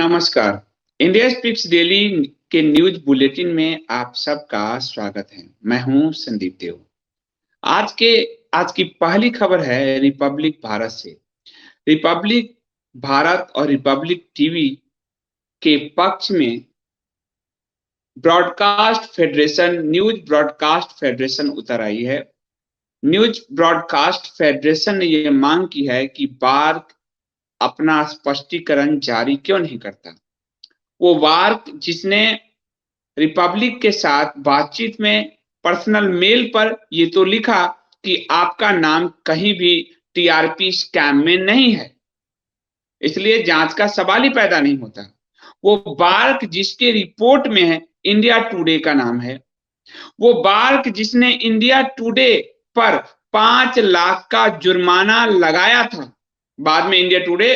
नमस्कार। India speaks daily के news bulletin में आप सबका स्वागत है। मैं हूं संदीप देव। आज के आज की पहली खबर है रिपब्लिक भारत से। रिपब्लिक भारत और रिपब्लिक टीवी के पक्ष में न्यूज ब्रॉडकास्ट फेडरेशन उतर आई है। न्यूज ब्रॉडकास्ट फेडरेशन ने यह मांग की है कि बार्क अपना स्पष्टीकरण जारी क्यों नहीं करता। वो वार्क जिसने रिपब्लिक के साथ बातचीत में पर्सनल मेल पर ये तो लिखा कि आपका नाम कहीं भी टीआरपी स्कैम में नहीं है, इसलिए जांच का सवाल ही पैदा नहीं होता। वो बार्क जिसके रिपोर्ट में है इंडिया टुडे का नाम है, वो बार्क जिसने इंडिया टुडे पर 5 लाख का जुर्माना लगाया था। बाद में इंडिया टुडे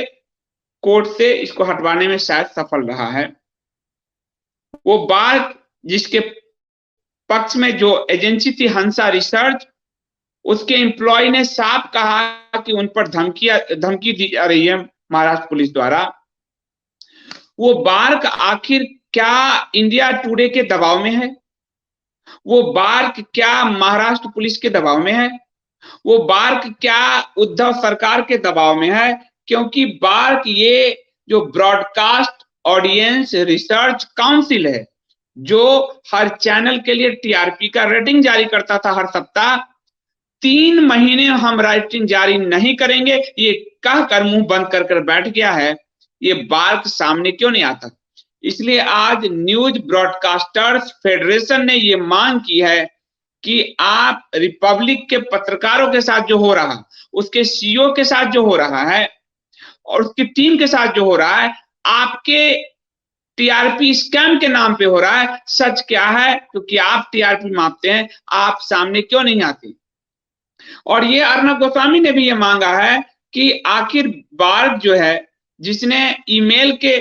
कोर्ट से इसको हटवाने में शायद सफल रहा है। वो बार्क जिसके पक्ष में जो एजेंसी थी हंसा रिसर्च, उसके एम्प्लॉय ने साफ कहा कि उन पर धमकी दी जा रही है महाराष्ट्र पुलिस द्वारा। वो बार्क आखिर क्या इंडिया टुडे के दबाव में है? वो बार्क क्या महाराष्ट्र पुलिस के दबाव में है? वो बार्क क्या उद्धव सरकार के दबाव में है? क्योंकि बार्क ये जो ब्रॉडकास्ट ऑडियंस रिसर्च काउंसिल है, जो हर चैनल के लिए टीआरपी का रेटिंग जारी करता था हर सप्ताह, 3 महीने हम रेटिंग जारी नहीं करेंगे ये कहकर मुंह बंद कर बैठ गया है। ये बार्क सामने क्यों नहीं आता? इसलिए आज न्यूज ब्रॉडकास्टर्स फेडरेशन ने ये मांग की है कि आप रिपब्लिक के पत्रकारों के साथ जो हो रहा, उसके सीईओ के साथ जो हो रहा है और उसकी टीम के साथ जो हो रहा है, आपके टीआरपी स्कैम के नाम पे हो रहा है। सच क्या है? क्योंकि आप टीआरपी मापते हैं, आप सामने क्यों नहीं आते? और ये अर्नब गोस्वामी ने भी ये मांगा है कि आखिर बार्क जो है, जिसने ईमेल के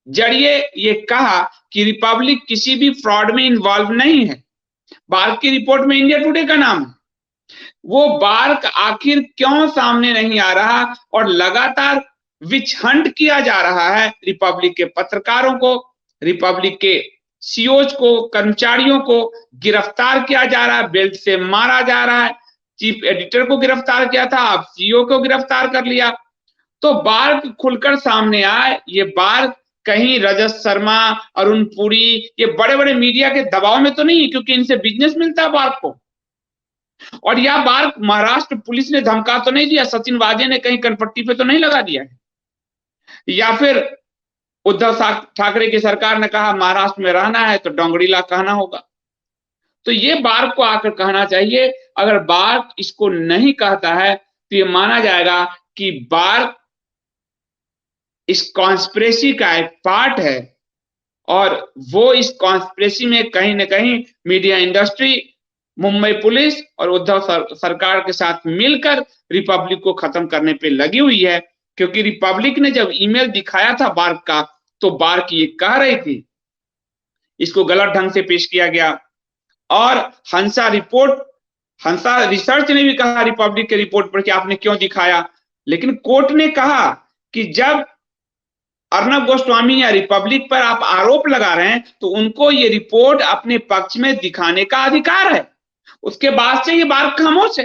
जरिए ये कहा कि रिपब्लिक किसी भी फ्रॉड में इन्वॉल्व नहीं है, बार्क की रिपोर्ट में इंडिया टुडे का नाम है, वो बार्क आखिर क्यों सामने नहीं आ रहा और लगातार विच हंट किया जा रहा है? रिपब्लिक के पत्रकारों को, रिपब्लिक के सीईओज को, कर्मचारियों को गिरफ्तार किया जा रहा है, बेल्ट से मारा जा रहा है। चीफ एडिटर को गिरफ्तार किया था, अब सीईओ को गिरफ्तार कर लिया। तो बार्क खुलकर सामने आए। ये बार्क कहीं रजत शर्मा, अरुण पुरी, ये बड़े-बड़े मीडिया के दबाव में तो नहीं है, क्योंकि इनसे बिजनेस मिलता है बार्क को। और यह बार्क महाराष्ट्र पुलिस ने धमका तो नहीं दिया, सचिन वाजे ने कहीं कनपट्टी पे तो नहीं लगा दिया है, या फिर उद्धव ठाकरे की सरकार ने कहा महाराष्ट्र में रहना है तो डोंगरीला कहना होगा। तो ये बार्क को आकर कहना चाहिए। अगर बार्क इसको नहीं कहता है तो ये माना जाएगा कि बार्क इस कॉन्स्पिरेसी का एक पार्ट है और वो इस कॉन्स्पिरेसी में कहीं ना कहीं मीडिया इंडस्ट्री, मुंबई पुलिस और उद्धव सरकार के साथ मिलकर रिपब्लिक को खत्म करने पे लगी हुई है। क्योंकि रिपब्लिक ने जब ईमेल दिखाया था बार्क का, तो बार्क ये कह रही थी, इसको गलत ढंग से पेश किया गया। और हंसा रिसर्च ने भी कहा रिपब्लिक के रिपोर्ट पर कि आपने क्यों दिखाया, लेकिन कोर्ट ने कहा कि जब अर्नब गोस्वामी या रिपब्लिक पर आप आरोप लगा रहे हैं तो उनको ये रिपोर्ट अपने पक्ष में दिखाने का अधिकार है। उसके बाद से ये बार्क खामोश है,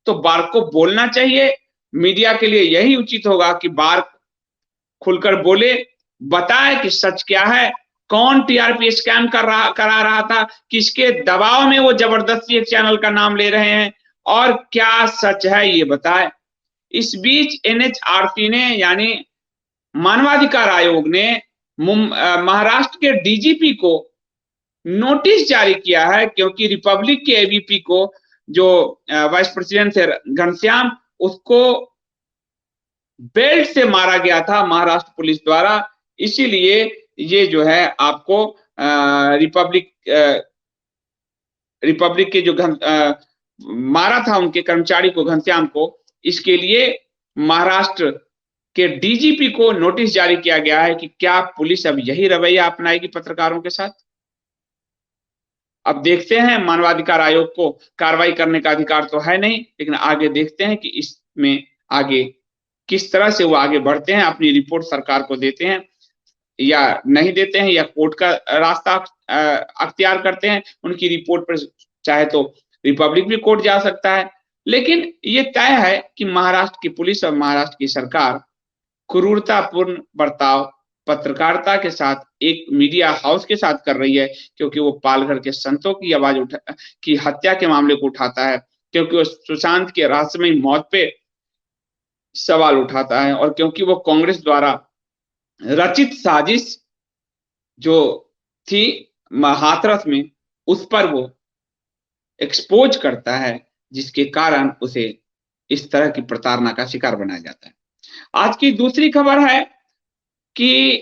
तो बार्क को बोलना चाहिए। मीडिया के लिए यही उचित होगा कि बार्क खुलकर बोले, बताए कि सच क्या है, कौन टीआरपी स्कैम करा रहा था, किसके दबाव में वो जबरदस्ती एक चैनल का नाम ले रहे हैं, और क्या सच है ये बताए। इस बीच एनएचआरसी ने यानी मानवाधिकार आयोग ने महाराष्ट्र के डीजीपी को नोटिस जारी किया है, क्योंकि रिपब्लिक के एबीपी को जो वाइस प्रेसिडेंट थे घनश्याम, उसको बेल्ट से मारा गया था महाराष्ट्र पुलिस द्वारा। इसीलिए ये जो है आपको रिपब्लिक के जो मारा था उनके कर्मचारी को, घनश्याम को, इसके लिए महाराष्ट्र के डीजीपी को नोटिस जारी किया गया है कि क्या पुलिस अब यही रवैया अपनाएगी पत्रकारों के साथ। अब देखते हैं, मानवाधिकार आयोग को कार्रवाई करने का अधिकार तो है नहीं, लेकिन आगे देखते हैं कि इसमें आगे किस तरह से वो आगे बढ़ते हैं, अपनी रिपोर्ट सरकार को देते हैं। या नहीं देते हैं या कोर्ट का रास्ता अख्तियार करते हैं, उनकी रिपोर्ट पर चाहे तो रिपब्लिक भी कोर्ट जा सकता है। लेकिन ये तय है कि महाराष्ट्र की पुलिस और महाराष्ट्र की सरकार क्रूरतापूर्ण बर्ताव पत्रकारिता के साथ एक मीडिया हाउस के साथ कर रही है, क्योंकि वो पालघर के संतों की आवाज की हत्या के मामले को उठाता है, क्योंकि वो सुशांत के रहस्यमयी मौत पे सवाल उठाता है, और क्योंकि वो कांग्रेस द्वारा रचित साजिश जो थी हाथरस में, उस पर वो एक्सपोज करता है, जिसके कारण उसे इस तरह की प्रताड़ना का शिकार बनाया जाता है। आज की दूसरी खबर है कि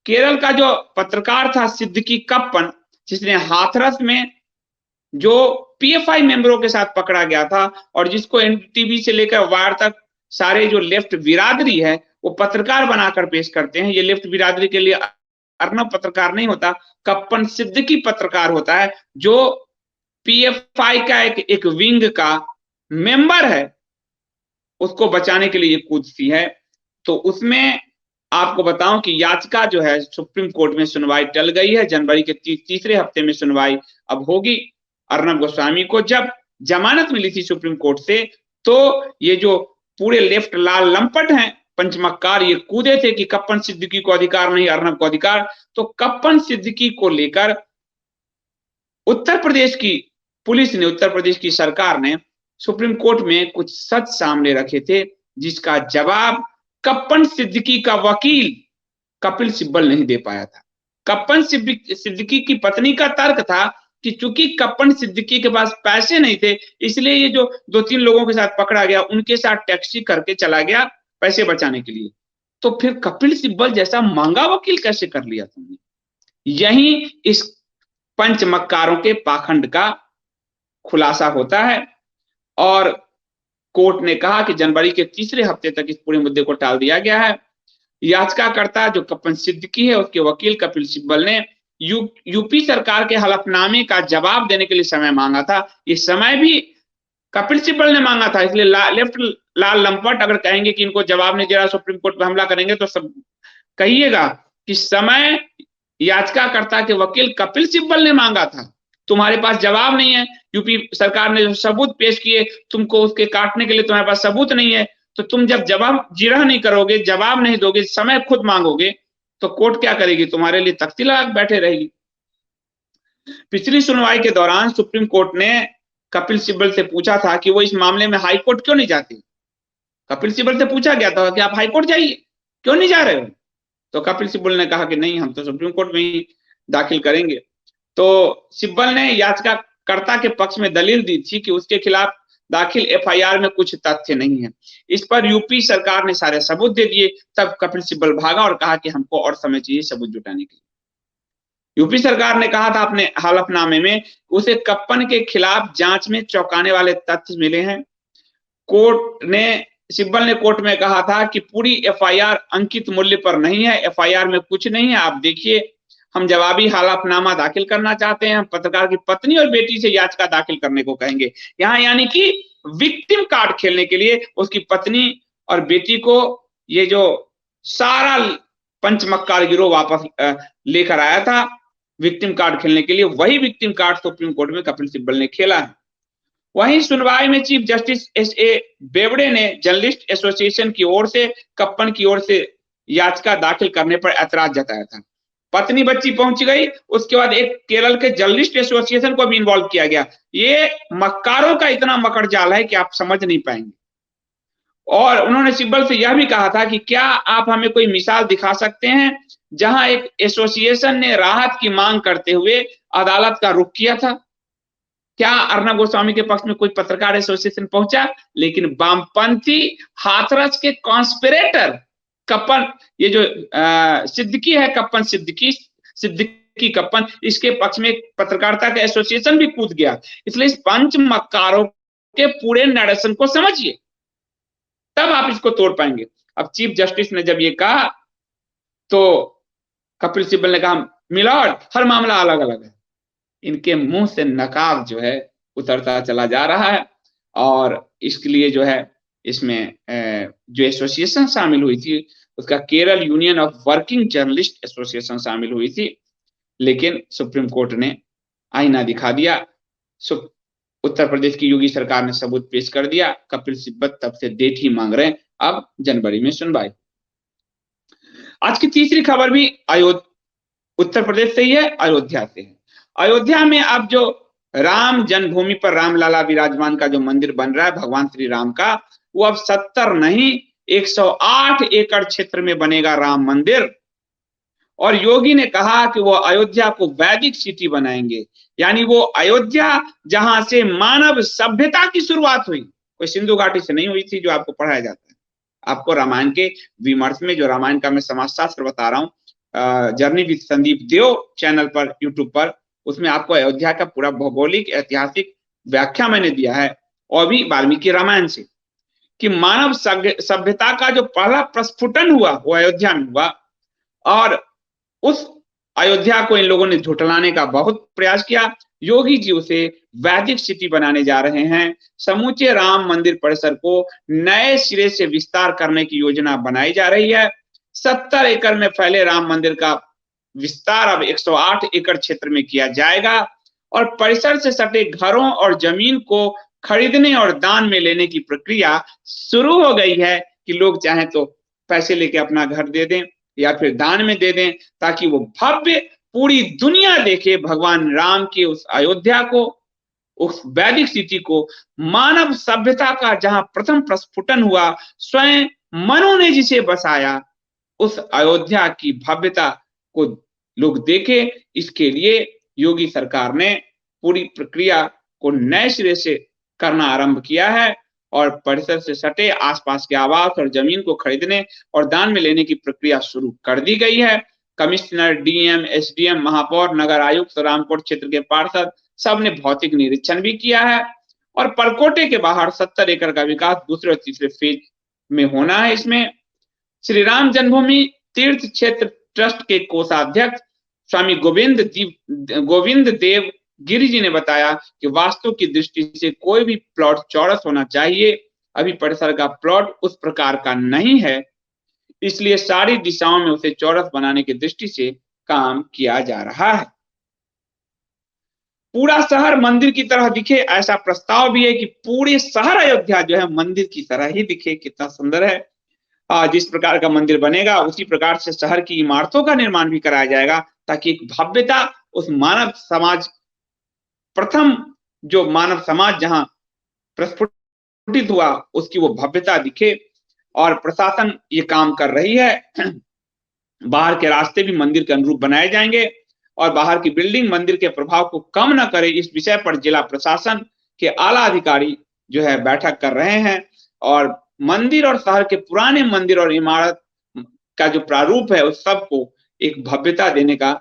केरल का जो पत्रकार था सिद्दीकी कप्पन, जिसने हाथरस में जो पीएफआई मेंबरों के साथ पकड़ा गया था और जिसको एनडीटीवी से लेकर वायर तक सारे जो लेफ्ट बिरादरी है वो पत्रकार बनाकर पेश करते हैं। ये लेफ्ट बिरादरी के लिए अर्नब पत्रकार नहीं होता, कप्पन सिद्दीकी पत्रकार होता है, जो पीएफआई का एक विंग का मेंबर है, उसको बचाने के लिए ये कूदती है। तो उसमें आपको बताऊं कि याचिका जो है सुप्रीम कोर्ट में सुनवाई टल गई है। जनवरी के तीसरे हफ्ते में सुनवाई अब होगी। अर्नब गोस्वामी को जब जमानत मिली थी सुप्रीम कोर्ट से, तो ये जो पूरे लेफ्ट लाल लंपट हैं पंचमक्कार, ये कूदे थे कि कप्पन सिद्दीकी को अधिकार नहीं, अर्नब को अधिकार। तो कप्पन सिद्दीकी को लेकर उत्तर प्रदेश की पुलिस ने, उत्तर प्रदेश की सरकार ने सुप्रीम कोर्ट में कुछ सच सामने रखे थे, जिसका जवाब कप्पन सिद्दीकी का वकील कपिल सिब्बल नहीं दे पाया था। कप्पन सिद्दीकी की पत्नी का तर्क था कि चूंकि कप्पन सिद्दीकी के पास पैसे नहीं थे, इसलिए ये जो 2-3 लोगों के साथ पकड़ा गया, उनके साथ टैक्सी करके चला गया पैसे बचाने के लिए। तो फिर कपिल सिब्बल जैसा महंगा वकील कैसे कर लिया तुमने? यही इस पंचमक्कारों के पाखंड का खुलासा होता है। और कोर्ट ने कहा कि जनवरी के तीसरे हफ्ते तक इस पूरे मुद्दे को टाल दिया गया है। याचिकाकर्ता जो कप्पन सिद्दीकी है, उसके वकील कपिल सिब्बल ने यूपी सरकार के हलफनामे का जवाब देने के लिए समय मांगा था। ये समय भी कपिल सिब्बल ने मांगा था, इसलिए लेफ्ट लाल लंपट अगर कहेंगे कि इनको जवाब नहीं दे रहा, सुप्रीम कोर्ट पे हमला करेंगे, तो सब कहिएगा कि समय याचिकाकर्ता के वकील कपिल सिब्बल ने मांगा था। तुम्हारे पास जवाब नहीं है, यूपी सरकार ने जो सबूत पेश किए तुमको उसके काटने के लिए तुम्हारे पास सबूत नहीं है, तो तुम जब जवाब जिरह नहीं करोगे, जवाब नहीं दोगे, समय खुद मांगोगे, तो कोर्ट क्या करेगी? तुम्हारे लिए तख्ती लगा बैठे रहेगी। पिछली सुनवाई के दौरान सुप्रीम कोर्ट ने कपिल सिब्बल से पूछा था कि वो इस मामले में हाई कोर्ट क्यों नहीं जाती। कपिल सिब्बल से पूछा गया था कि आप हाई कोर्ट जाइए, क्यों नहीं जा रहे हो? तो कपिल सिब्बल ने कहा कि नहीं, हम तो सुप्रीम कोर्ट में ही दाखिल करेंगे। तो सिब्बल ने याचिकाकर्ता के पक्ष में दलील दी थी कि उसके खिलाफ दाखिल एफआईआर में कुछ तथ्य नहीं है। इस पर यूपी सरकार ने सारे सबूत दे दिए। तब कपिल सिब्बल भागा और कहा कि हमको और समय चाहिए सबूत जुटाने के लिए। यूपी सरकार ने कहा था अपने हलफनामे में, उसे कप्पन के खिलाफ जांच में चौंकाने वाले तथ्य मिले हैं। सिब्बल ने कोर्ट में कहा था कि पूरी एफआईआर अंकित मूल्य पर नहीं है, एफआईआर में कुछ नहीं है, आप देखिए, हम जवाबी हलफनामा दाखिल करना चाहते हैं, हम पत्रकार की पत्नी और बेटी से याचिका दाखिल करने को कहेंगे। यहाँ यानी कि विक्टिम कार्ड खेलने के लिए उसकी पत्नी और बेटी को ये जो सारा पंचमक्कार गिरोह वापस लेकर आया था विक्टिम कार्ड खेलने के लिए, वही विक्टिम कार्ड सुप्रीम कोर्ट में कपिल सिब्बल ने खेला है। वहीं सुनवाई में चीफ जस्टिस एस.ए. बोबडे ने जर्नलिस्ट एसोसिएशन की ओर से कप्पन की ओर से याचिका दाखिल करने पर ऐतराज जताया था। पत्नी बच्ची पहुंच गई, उसके बाद एक केरल के जर्नलिस्ट एसोसिएशन को भी इन्वॉल्व किया गया। ये मक्कारों का इतना मकड़ जाल है कि आप समझ नहीं पाएंगे। और उन्होंने सिब्बल से यह भी कहा था कि क्या आप हमें कोई मिसाल दिखा सकते हैं जहां एक एसोसिएशन ने राहत की मांग करते हुए अदालत का रुख किया था? क्या अर्नब गोस्वामी के पक्ष में कोई पत्रकार एसोसिएशन पहुंचा? लेकिन वामपंथी हाथरस के कॉन्स्पिरेटर कप्पन, ये जो सिद्दीकी है, कप्पन सिद्दीकी कप्पन, इसके पक्ष में पत्रकारिता का एसोसिएशन भी कूद गया। इसलिए इस पंचमक्कारों के पूरे नरेशन को समझिए, तब आप इसको तोड़ पाएंगे। अब चीफ जस्टिस ने जब ये कहा तो कपिल सिब्बल ने कहा, मिलॉर्ड, हर मामला अलग अलग है। इनके मुंह से नकाब जो है उतरता चला जा रहा है। और इसके लिए जो है इसमें जो एसोसिएशन शामिल हुई थी उसका Kerala union of working journalist association शामिल हुई थी, लेकिन सुप्रीम कोर्ट ने आईना दिखा दिया। उत्तर प्रदेश की योगी सरकार ने सबूत पेश कर दिया। कपिल सिब्बत तब से डेट ही मांग रहे हैं, अब जनवरी में सुनवाई। आज की तीसरी खबर भी उत्तर प्रदेश से ही है, अयोध्या से है। अयोध्या में अब जो राम जन्मभूमि पर रामलला विराजमान का जो मंदिर बन रहा है भगवान श्री राम का, वो अब 70 नहीं 108 एकड़ क्षेत्र में बनेगा राम मंदिर। और योगी ने कहा कि वो अयोध्या को वैदिक सिटी बनाएंगे, यानी वो अयोध्या जहां से मानव सभ्यता की शुरुआत हुई, कोई सिंधु घाटी से नहीं हुई थी जो आपको पढ़ाया जाता है। आपको रामायण के विमर्श में, जो रामायण का मैं समाजशास्त्र बता रहा हूँ, journey with Sandeep Dev channel पर, यूट्यूब पर, उसमें आपको अयोध्या का पूरा भौगोलिक ऐतिहासिक व्याख्या मैंने दिया है, और भी वाल्मीकि रामायण से, कि मानव सभ्यता का जो पहला प्रस्फुटन हुआ वो अयोध्या में हुआ। और उस अयोध्या को इन लोगों ने झुठलाने का बहुत प्रयास किया। योगी जी उसे वैदिक सिटी बनाने जा रहे हैं। समूचे राम मंदिर परिसर को नए सिरे से विस्तार करने की योजना बनाई जा रही है। 70 एकड़ में फैले राम मंदिर का विस्तार अब 108 एकड़ क्षेत्र में किया जाएगा, और परिसर से सटे घरों और जमीन को खरीदने और दान में लेने की प्रक्रिया शुरू हो गई है, कि लोग चाहें तो पैसे लेके अपना घर दे दें या फिर दान में दे दें, ताकि वो भव्य पूरी दुनिया देखे भगवान राम के उस अयोध्या को, उस वैदिक सिटी को, मानव सभ्यता का जहां प्रथम प्रस्फुटन हुआ, स्वयं मनु ने जिसे बसाया, उस अयोध्या की भव्यता को लोग देखे। इसके लिए योगी सरकार ने पूरी प्रक्रिया को नए सिरे से करना आरंभ किया है, और परिसर से सटे आसपास के आवास और जमीन को खरीदने और दान में लेने की प्रक्रिया शुरू कर दी गई है। कमिश्नर, डीएम, एसडीएम, महापौर, नगर आयुक्त, रामकोट क्षेत्र के पार्षद सबने भौतिक निरीक्षण भी किया है, और परकोटे के बाहर 70 एकड़ का विकास दूसरे और तीसरे फेज में होना है। इसमें श्री राम जन्मभूमि तीर्थ क्षेत्र ट्रस्ट के कोषाध्यक्ष स्वामी गोविंद देव गिरी जी ने बताया कि वास्तु की दृष्टि से कोई भी प्लॉट चौरस होना चाहिए। अभी परिसर का प्लॉट उस प्रकार का नहीं है, इसलिए सारी दिशाओं में उसे चौरस बनाने की दृष्टि से काम किया जा रहा है। पूरा शहर मंदिर की तरह दिखे, ऐसा प्रस्ताव भी है कि पूरे शहर अयोध्या जो है मंदिर की तरह ही दिखे। कितना सुंदर है। जिस प्रकार का मंदिर बनेगा उसी प्रकार से शहर की इमारतों का निर्माण भी कराया जाएगा, ताकि एक भव्यता उस मानव समाज, प्रथम जो मानव समाज जहां प्रस्फुटित हुआ, उसकी वो भव्यता दिखे। और प्रशासन ये काम कर रही है। बाहर के रास्ते भी मंदिर के अनुरूप बनाए जाएंगे, और बाहर की बिल्डिंग मंदिर के प्रभाव को कम न करे, इस विषय पर जिला प्रशासन के आला अधिकारी जो है बैठक कर रहे हैं। और मंदिर और शहर के पुराने मंदिर और इमारत का जो प्रारूप है उस सब को एक भव्यता देने का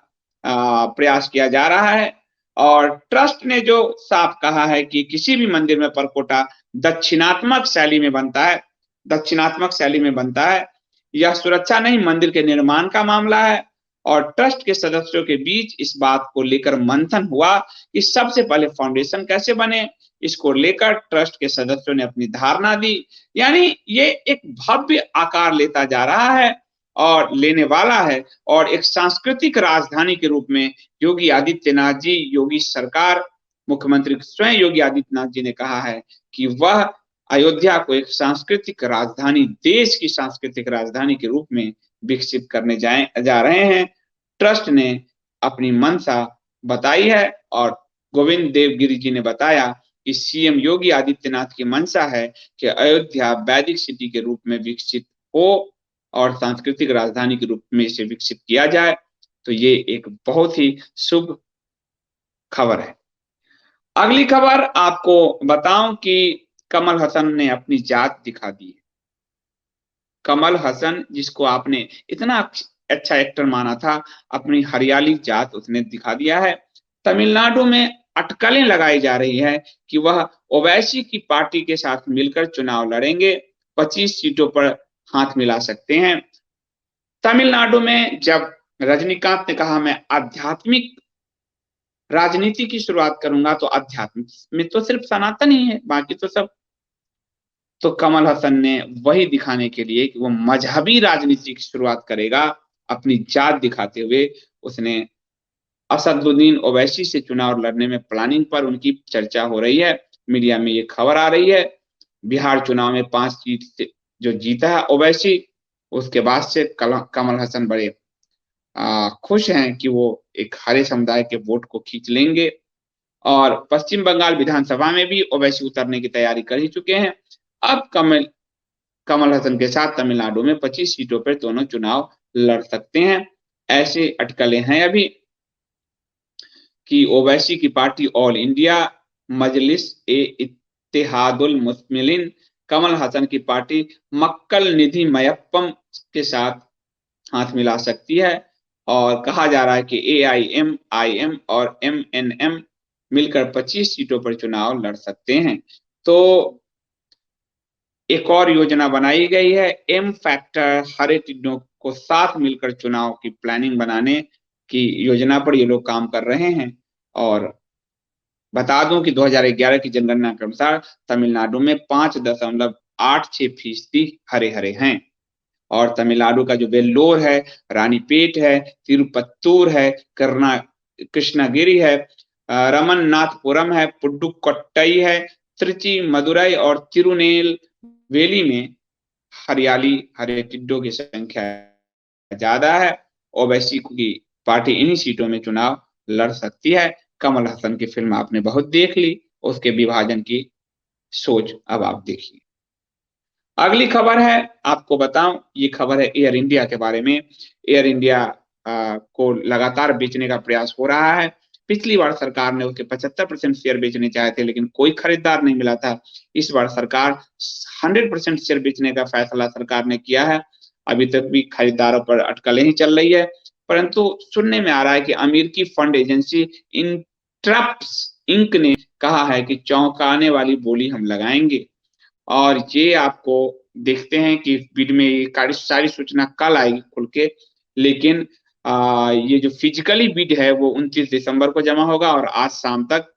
प्रयास किया जा रहा है। और ट्रस्ट ने जो साफ कहा है कि किसी भी मंदिर में परकोटा दक्षिणात्मक शैली में बनता है, दक्षिणात्मक शैली में बनता है। यह सुरक्षा नहीं, मंदिर के निर्माण का मामला है। और ट्रस्ट के सदस्यों के बीच इस बात को लेकर मंथन हुआ कि सबसे पहले फाउंडेशन कैसे बने। इसको लेकर ट्रस्ट के सदस्यों ने अपनी धारणा दी, यानी ये एक भव्य आकार लेता जा रहा है और लेने वाला है, और एक सांस्कृतिक राजधानी के रूप में योगी आदित्यनाथ जी, योगी सरकार, मुख्यमंत्री स्वयं योगी आदित्यनाथ जी ने कहा है कि वह अयोध्या को एक सांस्कृतिक राजधानी, देश की सांस्कृतिक राजधानी के रूप में विकसित करने जा रहे हैं। ट्रस्ट ने अपनी मंशा बताई है, और गोविंद देवगिरी जी ने बताया कि सीएम योगी आदित्यनाथ की मंशा है कि अयोध्या वैदिक सिटी के रूप में विकसित हो और सांस्कृतिक राजधानी के रूप में इसे विकसित किया जाए। तो ये एक बहुत ही शुभ खबर है। अगली खबर आपको बताऊं कि कमल हसन ने अपनी जात दिखा दी है। कमल हसन, जिसको आपने इतना अच्छा एक्टर माना था, अपनी हरियाली जात उसने दिखा दिया है। तमिलनाडु में अटकलें लगाई जा रही है कि वह ओवैसी की पार्टी के साथ मिलकर चुनाव लड़ेंगे, 25 सीटों पर हाथ मिला सकते हैं। तमिलनाडु में जब रजनीकांत ने कहा मैं आध्यात्मिक राजनीति की शुरुआत करूंगा, तो आध्यात्मिक में तो सिर्फ सनातन ही है, बाकी तो सब तो कमल हसन ने वही दिखाने के लिए कि वो मजहबी राजनीति की शुरुआत करेगा, अपनी जात दिखाते हुए उसने असदुद्दीन ओवैसी से चुनाव लड़ने में प्लानिंग पर उनकी चर्चा हो रही है। मीडिया में ये खबर आ रही है। बिहार चुनाव में 5 सीट से जो जीता है ओवैसी, उसके बाद से कमल हसन बड़े खुश हैं कि वो एक हरे समुदाय के वोट को खींच लेंगे। और पश्चिम बंगाल विधानसभा में भी ओवैसी उतरने की तैयारी कर ही चुके हैं। अब कमल हसन के साथ तमिलनाडु में 25 सीटों पर दोनों चुनाव लड़ सकते हैं। ऐसे अटकलें हैं अभी कि ओवैसी की पार्टी ऑल इंडिया मजलिस ए इत्तेहादुल मुस्लिमीन कमल हसन की पार्टी मक्कल निधि मयप्पम के साथ हाथ मिला सकती है। और कहा जा रहा है कि एआईएमआईएम और एमएनएम मिलकर 25 सीटों पर चुनाव लड़ सकते हैं। तो एक और योजना बनाई गई है, एम फैक्टर हरे टिड्डों को साथ मिलकर चुनाव की प्लानिंग बनाने की योजना पर ये लोग काम कर रहे हैं। और बता दूं कि 2011 की जनगणना के अनुसार तमिलनाडु में 5.86% हरे-हरे हैं। और तमिलनाडु का जो वेल्लोर है, रानीपेट है, तिरुपत्तूर है, कृष्णागिरी है, रमन्नाथपुरम है, पुडुक्कोट्टई है, त्रिची, मदुरई और तिरुनेलवेली में हरियाली हरे टिड्डों की संख्या ज्यादा है। ओवैसी की पार्टी इन्हीं सीटों में चुनाव लड़ सकती है। कमल हसन की फिल्म आपने बहुत देख ली, उसके विभाजन की सोच अब आप देखिए। अगली खबर है, आपको बताऊं, ये खबर है एयर इंडिया के बारे में। एयर इंडिया को लगातार बेचने का प्रयास हो रहा है। पिछली बार सरकार ने उसके 75% शेयर बेचने चाहे थे, लेकिन कोई खरीदार नहीं मिला था। इस बार सरकार 100% शेयर बेचने का फैसला सरकार ने किया है। अभी तक भी खरीदारों पर अटकलें ही चल रही है, परंतु सुनने में आ रहा है कि अमेरिकी फंड एजेंसी इंट्रप्स इंक ने कहा है कि चौंकाने वाली बोली हम लगाएंगे। और ये आपको देखते हैं कि बिड में ये सारी सूचना कल आएगी खुल के। लेकिन ये जो फिजिकली बिड है वो 29 दिसंबर को जमा होगा और आज शाम तक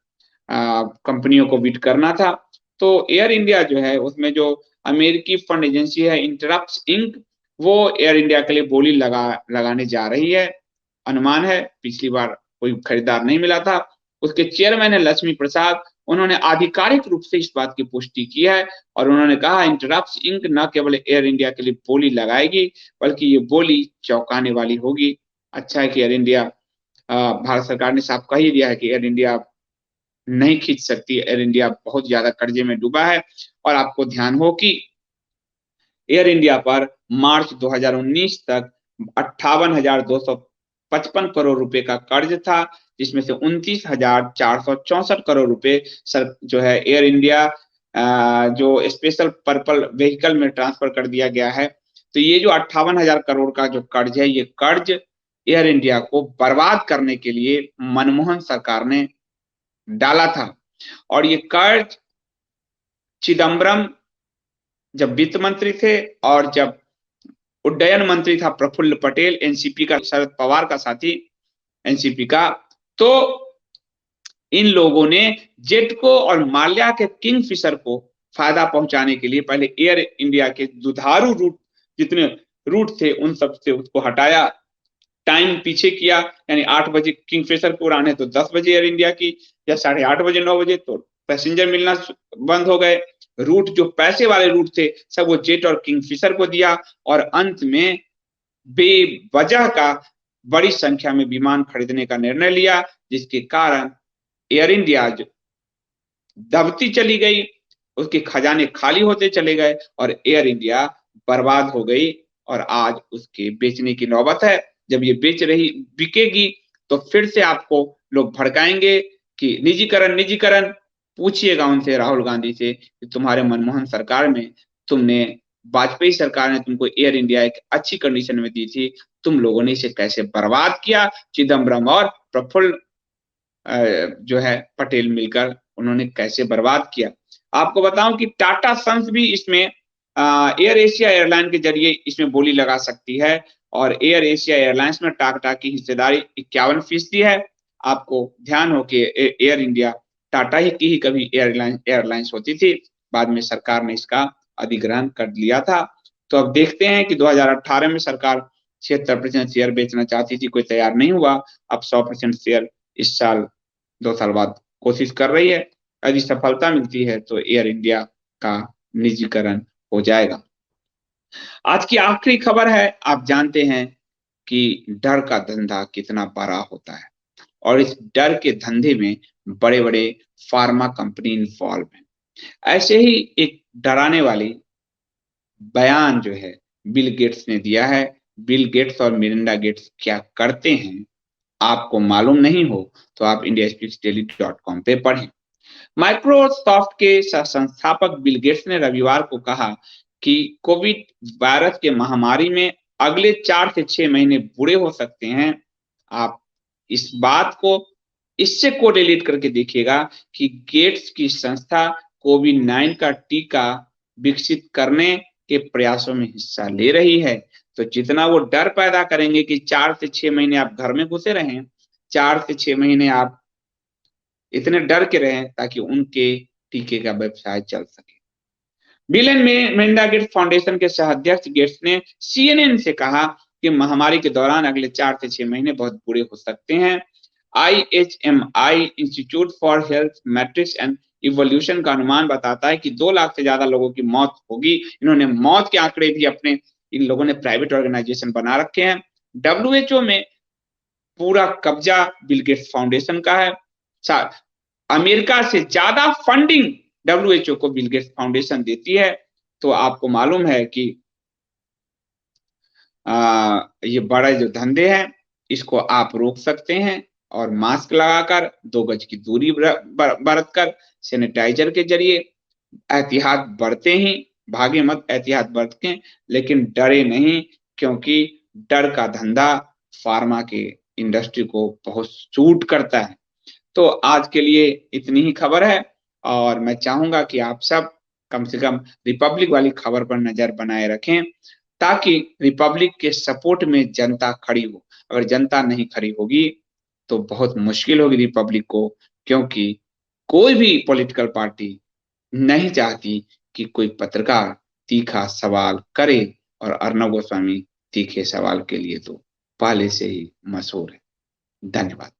कंपनियों को बिड करना था। तो एयर इंडिया जो है उसमें जो अमेरिकी फंड एजेंसी है इंटरप्स इंक, वो एयर इंडिया के लिए बोली लगाने जा रही है। अनुमान है, पिछली बार कोई खरीदार नहीं मिला था। उसके चेयरमैन है लक्ष्मी प्रसाद, उन्होंने आधिकारिक रूप से इस बात की पुष्टि की है और उन्होंने कहा इंटरप्स इंक न केवल एयर इंडिया के लिए बोली लगाएगी, बल्कि ये बोली चौंकाने वाली होगी। अच्छा है कि एयर इंडिया, भारत सरकार ने साफ कह ही दिया है कि एयर इंडिया नहीं खींच सकती। एयर इंडिया बहुत ज्यादा कर्जे में डूबा है। और आपको ध्यान हो कि एयर इंडिया पर मार्च 2019 तक 58,255 करोड़ रुपए का कर्ज था, जिसमें से 29,464 करोड़ रुपए सर जो है एयर इंडिया जो स्पेशल पर्पल व्हीकल में ट्रांसफर कर दिया गया है। तो ये जो 58,000 करोड़ का जो कर्ज है, ये कर्ज एयर इंडिया को बर्बाद करने के लिए मनमोहन सरकार ने डाला था। और ये कर्ज चिदम्बरम जब वित्त मंत्री थे और जब उड्डयन मंत्री था प्रफुल्ल पटेल, एनसीपी का, शरद पवार का साथी एनसीपी का, तो इन लोगों ने जेटको और माल्या के किंगफिशर को फायदा पहुंचाने के लिए पहले एयर इंडिया के दुधारू रूट जितने रूट थे उन सब से उसको हटाया, टाइम पीछे किया। यानी 8 बजे किंगफिशर को उड़ाने तो 10 बजे एयर इंडिया की, या 8:30 बजे 9 बजे तो पैसेंजर मिलना बंद हो गए। रूट जो पैसे वाले रूट थे सब वो जेट और किंगफिशर को दिया और अंत में बेवजह का बड़ी संख्या में विमान खरीदने का निर्णय लिया, जिसके कारण एयर इंडिया दबती चली गई, उसके खजाने खाली होते चले गए और एयर इंडिया बर्बाद हो गई। और आज उसके बेचने की नौबत है। जब ये बिकेगी तो फिर से आपको लोग भड़काएंगे कि निजीकरण निजीकरण। पूछिएगा उनसे, राहुल गांधी से, कि तुम्हारे मनमोहन सरकार में तुमने वाजपेयी सरकार ने तुमको एयर इंडिया एक अच्छी कंडीशन में दी थी, तुम लोगों ने इसे कैसे बर्बाद किया। चिदम्बरम और प्रफुल्ल जो है पटेल मिलकर उन्होंने कैसे बर्बाद किया। आपको बताऊं कि टाटा सन्स भी इसमें एयर एशिया एयरलाइन के जरिए इसमें बोली लगा सकती है और एयर एशिया एयरलाइंस में टाटा की हिस्सेदारी 51% है। आपको ध्यान हो कि एयर इंडिया टाटा ही की ही कभी एयरलाइंस होती थी, बाद में सरकार ने इसका अधिग्रहण कर लिया था। तो अब देखते हैं कि 2018 में सरकार 76% शेयर बेचना चाहती थी, कोई तैयार नहीं हुआ। अब 100% शेयर इस साल 2 साल बाद कोशिश कर रही है। यदि सफलता मिलती है तो एयर इंडिया का निजीकरण हो जाएगा। आज की आखिरी खबर है, आप जानते हैं कि डर का धंधा कितना बड़ा होता है और इस डर के धंधे में बड़े-बड़े फार्मा कंपनी इन्वॉल्व हैं। ऐसे ही एक डराने वाली बयान जो है बिल गेट्स ने दिया है। बिल गेट्स और मिलिंडा गेट्स क्या करते हैं, आपको मालूम नहीं हो तो आप indiaspeaksdaily.com पे पढ़ें। माइक्रोसॉफ्ट के संस्थापक बिल गेट्स ने रविवार को कहा कि कोविड वायरस के महामारी में अगले 4 से 6 महीने बुरे हो सकते हैं। आप इस बात को इससे कोरिलेट करके देखिएगा कि गेट्स की संस्था कोविड-19 का टीका विकसित करने के प्रयासों में हिस्सा ले रही है। तो जितना वो डर पैदा करेंगे कि 4 से 6 महीने आप घर में घुसे रहें, 4 से 6 महीने आप इतने डर के रहें ताकि उनके टीके का व्यवसाय चल सके। Bill and Melinda Gates foundation के सह-अध्यक्ष गेट्स ने सीएनएन से कहा कि महामारी के दौरान अगले 4 से 6 महीने बहुत बुरे हो सकते हैं। IHMI institute for health matrix and evolution का अनुमान बताता है कि 2 लाख से ज्यादा लोगों की मौत होगी। इन्होंने मौत के आंकड़े भी अपने इन लोगों ने प्राइवेट ऑर्गेनाइजेशन बना रखे हैं। डब्ल्यूएचओ में पूरा कब्जा बिल गेट्स फाउंडेशन का है। अमेरिका से ज्यादा फंडिंग डब्ल्यूएचओ को बिल गेट्स फाउंडेशन देती है। तो आपको मालूम है कि ये बड़े जो धंधे हैं इसको आप रोक सकते हैं और मास्क लगाकर 2 गज की दूरी बरत कर सैनिटाइजर के जरिए एहतियात बरतें ही, भागे मत, एहतियात बरतें, लेकिन डरे नहीं, क्योंकि डर का धंधा फार्मा के इंडस्ट्री को बहुत सूट करता है। तो आज के लिए इतनी ही खबर है और मैं चाहूँगा कि आप सब कम से कम रिपब्लिक वाली खबर पर नज़र बनाए रखें, ताकि रिपब्लिक के सपोर्ट में जनता खड़ी हो। अगर जनता नहीं खड़ी होगी, तो बहुत मुश्किल होगी रिपब्लिक को, क्योंकि कोई भी पॉलिटिकल पार्टी नहीं चाहती कि कोई पत्रकार तीखा सवाल करे और अर्नब गोस्वामी तीखे सवाल के लिए तो पहले से ही मशहूर है। धन्यवाद।